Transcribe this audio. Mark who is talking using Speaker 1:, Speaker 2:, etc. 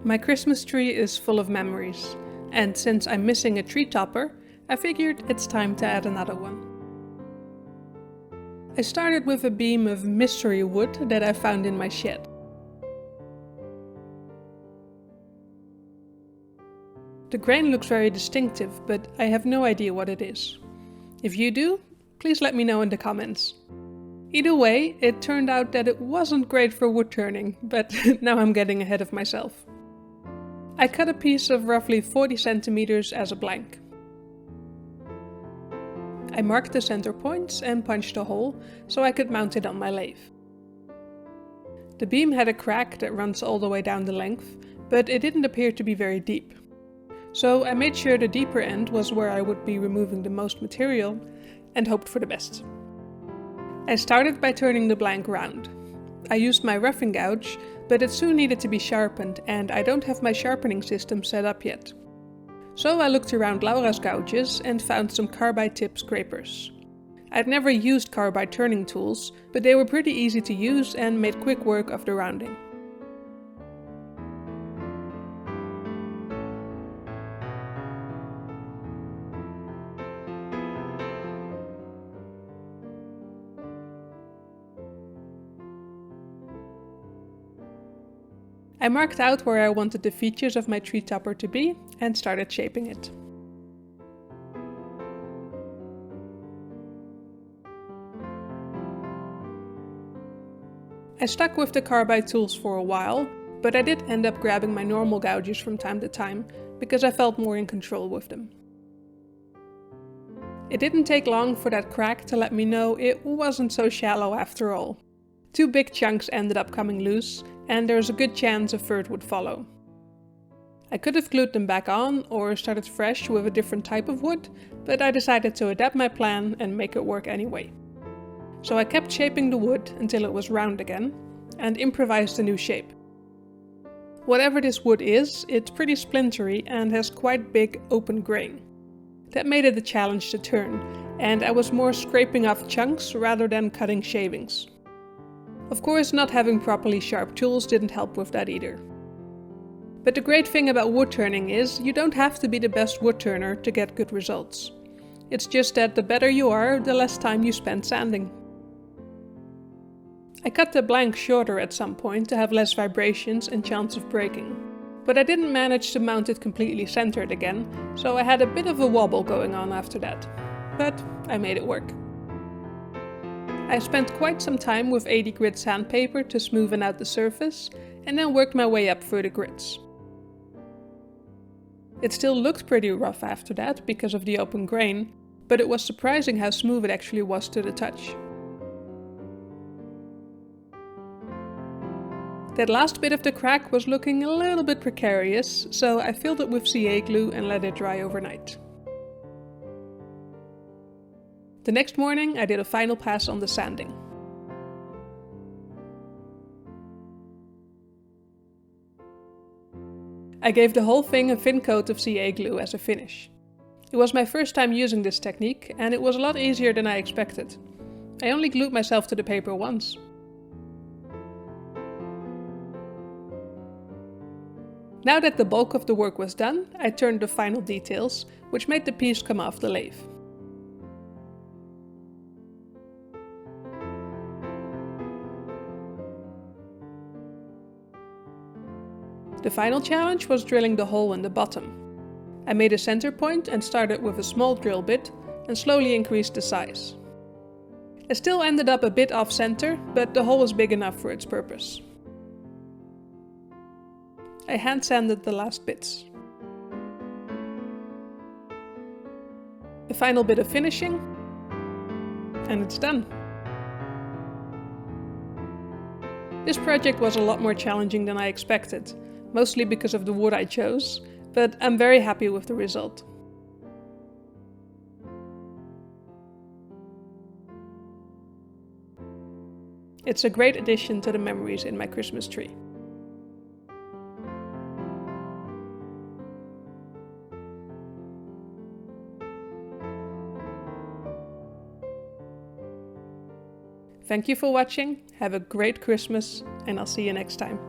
Speaker 1: My Christmas tree is full of memories, and since I'm missing a tree topper, I figured it's time to add another one. I started with a beam of mystery wood that I found in my shed. The grain looks very distinctive, but I have no idea what it is. If you do, please let me know in the comments. Either way, it turned out that it wasn't great for wood turning, but now I'm getting ahead of myself. I cut a piece of roughly 40 centimeters as a blank. I marked the center points and punched a hole so I could mount it on my lathe. The beam had a crack that runs all the way down the length, but it didn't appear to be very deep. So I made sure the deeper end was where I would be removing the most material and hoped for the best. I started by turning the blank round. I used my roughing gouge, but it soon needed to be sharpened and I don't have my sharpening system set up yet. So I looked around Laura's gouges and found some carbide tip scrapers. I'd never used carbide turning tools, but they were pretty easy to use and made quick work of the rounding. I marked out where I wanted the features of my tree topper to be and started shaping it. I stuck with the carbide tools for a while, but I did end up grabbing my normal gouges from time to time because I felt more in control with them. It didn't take long for that crack to let me know it wasn't so shallow after all. 2 big chunks ended up coming loose, and there was a good chance a third would follow. I could have glued them back on or started fresh with a different type of wood, but I decided to adapt my plan and make it work anyway. So I kept shaping the wood until it was round again, and improvised a new shape. Whatever this wood is, it's pretty splintery and has quite big open grain. That made it a challenge to turn, and I was more scraping off chunks rather than cutting shavings. Of course, not having properly sharp tools didn't help with that either. But the great thing about wood turning is you don't have to be the best wood turner to get good results. It's just that the better you are, the less time you spend sanding. I cut the blank shorter at some point to have less vibrations and chance of breaking. But I didn't manage to mount it completely centered again, so I had a bit of a wobble going on after that. But I made it work. I spent quite some time with 80 grit sandpaper to smoothen out the surface, and then worked my way up through the grits. It still looked pretty rough after that because of the open grain, but it was surprising how smooth it actually was to the touch. That last bit of the crack was looking a little bit precarious, so I filled it with CA glue and let it dry overnight. The next morning I did a final pass on the sanding. I gave the whole thing a thin coat of CA glue as a finish. It was my first time using this technique and it was a lot easier than I expected. I only glued myself to the paper once. Now that the bulk of the work was done, I turned the final details, which made the piece come off the lathe. The final challenge was drilling the hole in the bottom. I made a center point and started with a small drill bit and slowly increased the size. I still ended up a bit off center, but the hole was big enough for its purpose. I hand sanded the last bits. The final bit of finishing, and it's done. This project was a lot more challenging than I expected. Mostly because of the wood I chose, but I'm very happy with the result. It's a great addition to the memories in my Christmas tree. Thank you for watching, have a great Christmas, and I'll see you next time.